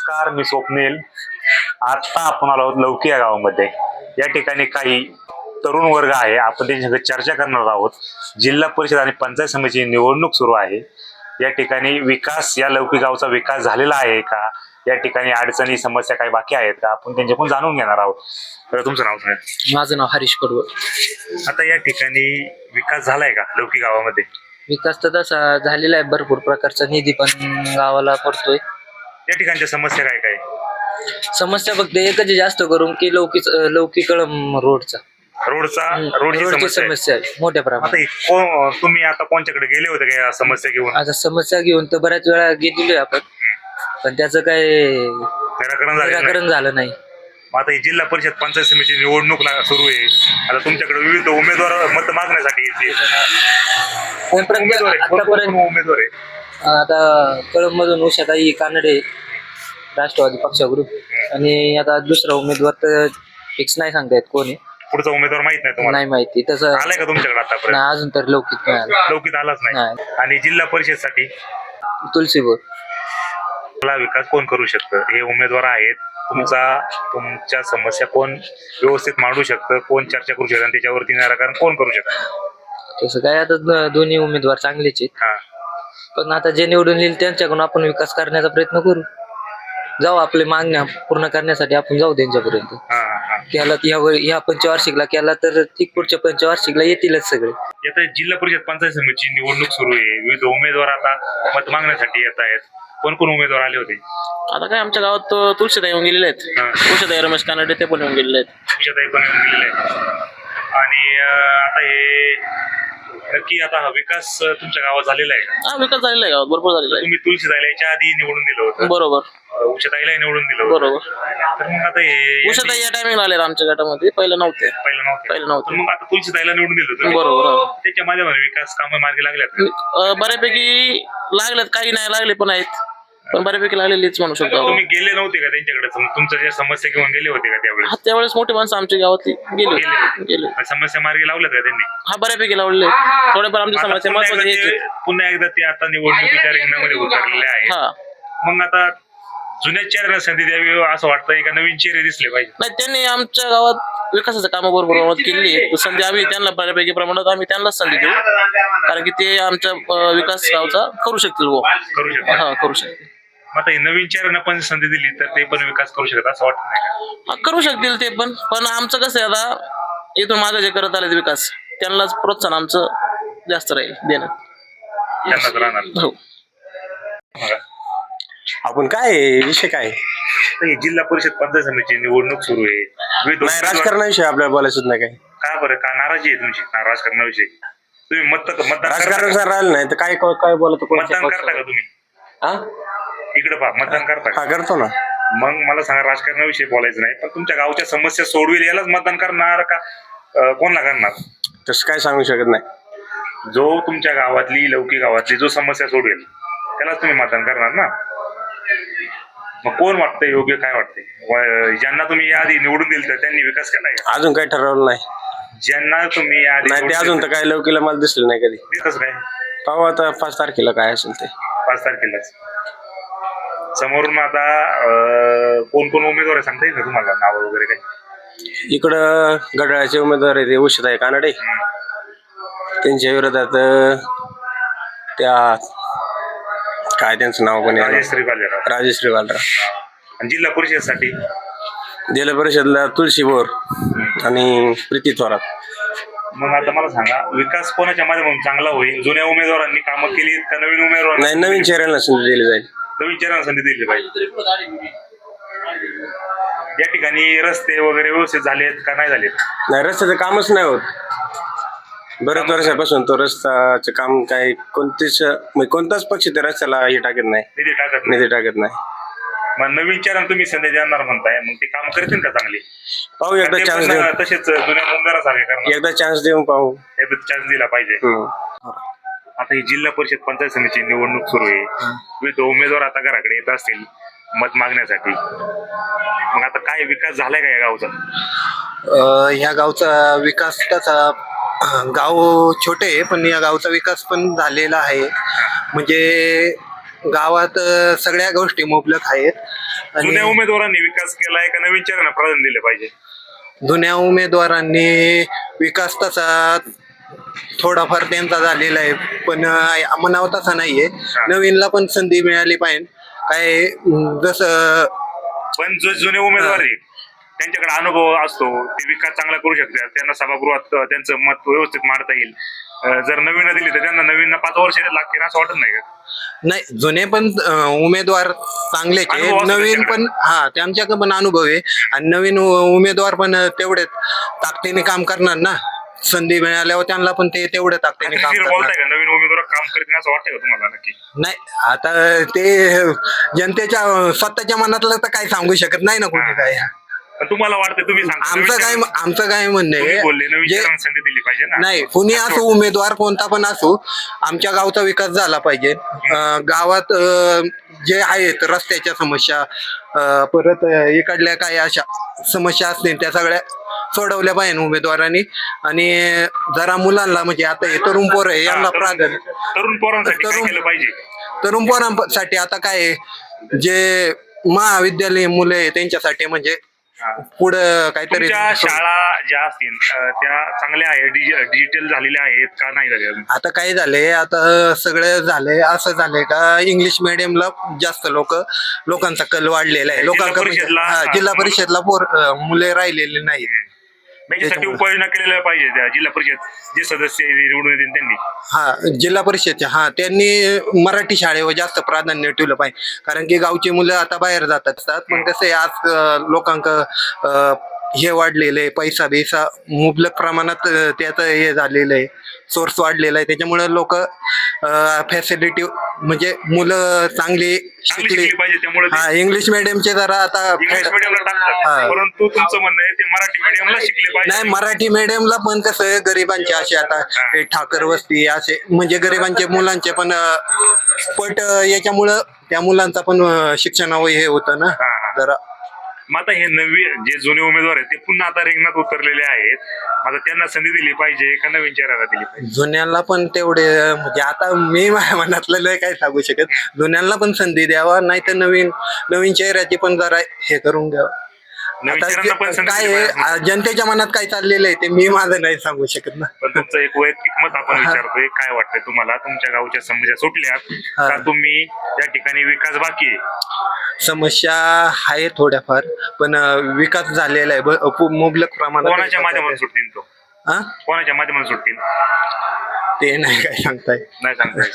नमस्कार, मी स्वप्नील. आता आपण आलो आहोत लौकी या गावामध्ये. या ठिकाणी काही तरुण वर्ग आहे, आपण त्यांच्याकडे चर्चा करणार आहोत. जिल्हा परिषद आणि पंचायत समितीची निवडणूक सुरू आहे. या ठिकाणी विकास, या लौकी गावचा विकास झालेला आहे का, या ठिकाणी अडचणी समस्या काही बाकी आहेत का, आपण त्यांच्याकडून जाणून घेणार आहोत. तर तुमचं नाव सांगा. माझं नाव हरीश कडवळ. आता या ठिकाणी विकास झालाय का लौकी गावामध्ये? विकास तर तसा झालेला आहे, भरपूर प्रकारचा निधी पण गावाला पडतोय. या ठिकाणच्या समस्या काय काय? समस्या फक्त एकच आहे, जास्त करून की लौकी कळम रोडची रोडची समस्या आहे मोठ्या प्रमाणात. आता तुम्ही आता कोणच्याकडे गेले होते का या समस्या घेऊन? आता समस्या घेऊन तर बऱ्याच वेळा गेलेलो आहे आपण, पण त्याचं काही निराकरण झालं नाही. आता ही जिल्हा परिषद पंचायत समितीची निवडणूक सुरू आहे. आता तुमच्याकडे विविध उमेदवार मत मागण्यासाठी येते. उमेदवार आहे आता कळम मधून उषाताई कानडे, राष्ट्रवादी पक्षाकडून, आणि आता दुसरा उमेदवार तर फिक्स नाही सांगता येत कोण आहे. पुढचा उमेदवार माहित नाही तुम्हाला? नाही माहिती. तसं आलाय का तुमच्याकडे आतापर्यंत? नाही, अजून तर लौकिक नाही आला. लौकिक आलाच नाही. आणि जिल्हा परिषद साठी तुलसीपूर विकास कोण करू शकतं? हे उमेदवार आहेत. तुमच्या समस्या कोण व्यवस्थित मांडू शकतं, कोण चर्चा करू शकतं, त्याच्यावरती निराकरण कोण करू शकतं? तसं काय, आता दोन्ही उमेदवार चांगलेच आहेत, पण आता जे निवडून येईल त्यांच्याकडून आपण विकास करण्याचा प्रयत्न करू. जाऊ, आपले मागण्या पूर्ण करण्यासाठी आपण जाऊ त्यांच्यापर्यंत. केला या पंचवार्षिकला केला तर ठीक, पुढच्या पंचवार्षिकला येतीलच सगळे. आता जिल्हा परिषद पंचायत समितीची निवडणूक सुरू आहे. विविध उमेदवार आता मत मागण्यासाठी येत आहेत. कोण कोण उमेदवार आले होते? आता काय, आमच्या गावात तुळशीताई येऊन गेलेले आहेत. उषाताई रमेश कानडे ते पण येऊन गेलेले आहेत. उषाताई पण येऊन गेलेले आहेत. आणि आता हे नक्की आता हा विकास तुमच्या गावात झालेला आहे का? हा, विकास झालेला आहे गावात, भरपूर झालेला आहे. तुम्ही तुळशीताईला याच्या आधी निवडून दिलं होतं? बरोबर. उषाताईला निवडून दिलं होतं? बरोबर. तर मग आता हे उषाताई या टायमिंगला आले आमच्या गटामध्ये, पहिलं नव्हते. पहिलं नव्हतं. मग आता तुळशीताईला निवडून दिलं होतं? बरोबर. त्याच्या माध्यमाने विकास कामं मार्गी लागल्यात? बऱ्यापैकी लागल्यात, काही नाही लागले पण आहेत, पण बऱ्यापैकी लागलेलीच म्हणू शकतो. तुम्ही गेले नव्हते का त्यांच्याकडे? तुमच्या ज्या समस्या घेऊन गेले होते का त्यावेळेस? त्यावेळेस मोठी माणसं आमच्या गावातली गेले. समस्या मार्गी लावल्यात का त्यांनी? हा, बऱ्यापैकी लावले. थोडेफार आमच्या समस्या महत्वाचे. पुन्हा एकदा ते आता निवडणुकीच्या रिंगणामध्ये उतरलेले आहे. मग आता जुन्या चेहऱ्याला संधी द्यावी असं वाटतंय का नवीन चेहरे दिसले पाहिजे? नाही, त्यांनी आमच्या गावात विकासाचं काम बरोबर केली आहे, संधी आम्ही त्यांना बऱ्यापैकी प्रमाणात आम्ही त्यांनाच संधी देऊ, कारण की ते आमच्या विकास गावचा करू शकतील. करू शकतील. आता हे नवीन चेहऱ्यांना पण संधी दिली तर ते पण विकास करू शकतात असं वाटत नाही? करू शकतील ते पण आमचं कसं आहे, आता इथून मागे जे करत आले विकास, त्यांनाच प्रोत्साहन आमचं जास्त राहील देणं. त्यांनाच राहणार. हो. आपण काय विषय काय? जिल्हा परिषद पंचायत समितीची निवडणूक सुरू आहे. नाही, राजकारणाविषयी आपल्याला बोलायचं नाही. काय का बरं, का नाराजी आहे तुमची राजकारणाविषयी? तुम्ही मतदान राजकारण राहिलं नाही तर काय काय बोलत? मतदान करता का तुम्ही? इकडे पहा, मतदान करता का? करतो ना. मग मला सांगा, राजकारणाविषयी बोलायचं नाही, पण तुमच्या गावच्या समस्या सोडवेल यालाच मतदान करणार का कोणला करणार? तसं काय सांगू शकत नाही. जो तुमच्या गावातली, लौकी गावातली जो समस्या सोडवेल त्यालाच तुम्ही मतदान करणार ना. मग कोण वाटतंय योग्य, काय वाटतंय? ज्यांना तुम्ही आधी निवडून दिलं त्यांनी विकास केलाय का? अजून काही ठरवलं नाही. ज्यांना तुम्ही आधी नाही, ते अजून तर काही लौकीला मला दिसलं नाही कधी. कसं काय? पाहू आता 5 तारखेला काय असेल ते. 5 तारखेलाच. समोरून आता कोण कोण उमेदवार आहे सांगता येईल का तुम्हाला, नाव वगैरे काही? इकडं गडाळ्याचे उमेदवार आहे ते उषाताई कानडे, त्यांच्या विरोधात त्या काय त्यांचं नाव पण आहे, राजश्री बालराव. आणि जिल्हा परिषदसाठी? जिल्हा परिषदला तुळशी बोर आणि प्रीती थोरात. मग आता मला सांगा, विकास कोणाच्या माध्यमातून चांगला होईल? जुन्या उमेदवारांनी कामं केली का नवीन उमेदवार? नाही, नवीन चेहऱ्यांना संधी दिली जाईल. नवीन चेहऱ्यांना संधी दिली पाहिजे. या ठिकाणी रस्ते वगैरे व्यवस्थित झालेत का नाही झालेत? नाही, रस्त्याचं कामच नाही होत. बऱ्याच वर्षापासून तो रस्त्याचं काम काय कोणताच पक्ष त्या रस्त्याला हे टाकत नाही, निधी टाकत नाही. मग नवीन चेहऱ्यांना तुम्ही संधी देणार म्हणताय, मग ते काम करतील का चांगले? पाहू, एकदा चान्स देऊ. तसेच जुन्या उमेदवारासारखे करणार? एकदा चान्स देऊन पाहू. एकदा चान्स दिला पाहिजे. आता ही जिल्हा परिषद पंचायत समितीची निवडणूक सुरू आहे. विविध उमेदवार आता घराकडे येत असतील मत मागण्यासाठी. मग आता काय विकास झालाय का या गावचा? या गावचा विकास त्याचा, गाव छोटे आहे पण या गावचा विकास पण झालेला आहे. म्हणजे गावात सगळ्या गोष्टी मुबलक आहेत. जुन्या उमेदवारांनी विकास केलाय का नवीन चेहऱ्यांना प्राधान्य दिलं पाहिजे? जुन्या उमेदवारांनी विकास तसा थोडाफार त्यांचा झालेला आहे, पण म्हणावं तसा नाहीये. नवीनला पण संधी मिळाली पाहिजे. काय जसं पण जो जुने उमेदवार आहे त्यांच्याकडे अनुभव असतो, ते विकास चांगला करू शकतात, त्यांना सभागृहात त्यांचं मत व्यवस्थित मांडता येईल. जर नवीन दिली तर त्यांना नवीन 5 वर्ष लागतील असं वाटत नाही का? नाही, जुने पण उमेदवार चांगलेच आहे, अनुभव असतो नवीन त्यांच्याकडे. पण त्यांच्याकडे पण अनुभव आहे आणि नवीन उमेदवार पण तेवढेच ताकदीने काम करणार ना. संधी मिळाल्यावर त्यांना पण ते तेवढे ताकदीने काम खात्रीशीर करणार. बोलताय का नवीन उमेदवार काम करतील असं वाटतंय का तुम्हाला नक्की? नाही, आता ते जनतेच्या स्वतःच्या मनातलं तर काही सांगू शकत नाही ना कोणी काय. पण तुम्हाला वाटतं, तुम्ही सांगता आमचं काय म्हणणं तुम्ही बोलले आहे, नवीन जे चेहऱ्यांना संधी दिली पाहिजे ना. नाही, कुणी असो उमेदवार कोणता पण असो, आमच्या गावचा विकास झाला पाहिजे. गावात जे आहेत रस्त्याच्या समस्या, परत इकडल्या काही अशा समस्या असतील त्या सगळ्या सोडवल्या पाहिजे उमेदवारांनी. आणि जरा मुलांना म्हणजे आता हे तरुण पोरं आहे यांना प्राधान्य. तरुण पोरांसाठी काय केलं पाहिजे? तरुण पोरांसाठी आता काय आहे, जे महाविद्यालयीन मुलं आहे त्यांच्यासाठी म्हणजे पुढं काहीतरी तुमच्या शाळा ज्या असतील त्या चांगल्या आहेत, डिजिटल झालेल्या आहेत का नाही झाल्या अजून? आता काय झालंय, आता सगळं झालंय असं झालंय का इंग्लिश मिडियमला जास्त लोकांचा कल वाढलेला आहे. लोकांना जिल्हा परिषदला मुले राहिलेले नाही. याच्यासाठी उपाययोजना केलेल्या पाहिजे त्या जिल्हा परिषद जे सदस्य निवडून येतील त्यांनी. जिल्हा परिषदच्या त्यांनी मराठी शाळेवर जास्त प्राधान्य ठेवलं पाहिजे. कारण की गावची मुलं आता बाहेर जातात, पण कसं आहे आज लोकांक हे वाढलेलं आहे, पैसा मुबलक प्रमाणात त्याचं हे झालेलं आहे, सोर्स वाढलेला आहे. त्याच्यामुळे लोक फॅसिलिटी म्हणजे मुलं चांगली शिकली पाहिजे, त्यामुळे इंग्लिश मिडियमचे जरा आता इंग्लिश मिडियमला टाकतात. परंतु तुमचं म्हणणं आहे ते मराठी मिडियमला शिकले पाहिजे. नाही, मराठी मिडियमला पण कसं आहे, गरिबांचे असे आता हे ठाकर वस्ती असे म्हणजे गरिबांचे मुलांचे पण पट याच्यामुळं त्या मुलांचा पण शिक्षणावर हे होतं ना जरा. मग आता हे नवीन जे जुने उमेदवार आहेत ते पुन्हा आता रिंगणात उतरलेले आहेत, आता त्यांना संधी दिली पाहिजे का नवीन चेहऱ्याला दिली पाहिजे? जुन्यांना पण तेवढे म्हणजे आता मी माझ्या मनातलं लय काय सांगू शकत. जुन्यांना पण संधी द्यावा, नाही तर नवीन चेहऱ्याची पण जरा हे करून घ्यावं. नवीन आता चेहऱ्यांना पण संधी दिली काय पाहिजे. जनतेच्या मनात काय चाललेलं आहे ते मी माझं नाही सांगू शकत ना. पण तुमचं एक वैयक्तिक मत आपण विचारतोय, काय वाटतंय तुम्हाला? तुमच्या गावच्या समस्या सुटल्यात का तुम्ही त्या ठिकाणी विकास बाकी आहे? समस्या आहे थोड्याफार, पण विकास झालेला आहे मुबलक प्रमाणात. कोणाच्या माध्यमातून सुटतील तो? हा, कोणाच्या माध्यमातून सुटतील ते नाही काय सांगताय. नाही सांगता येत.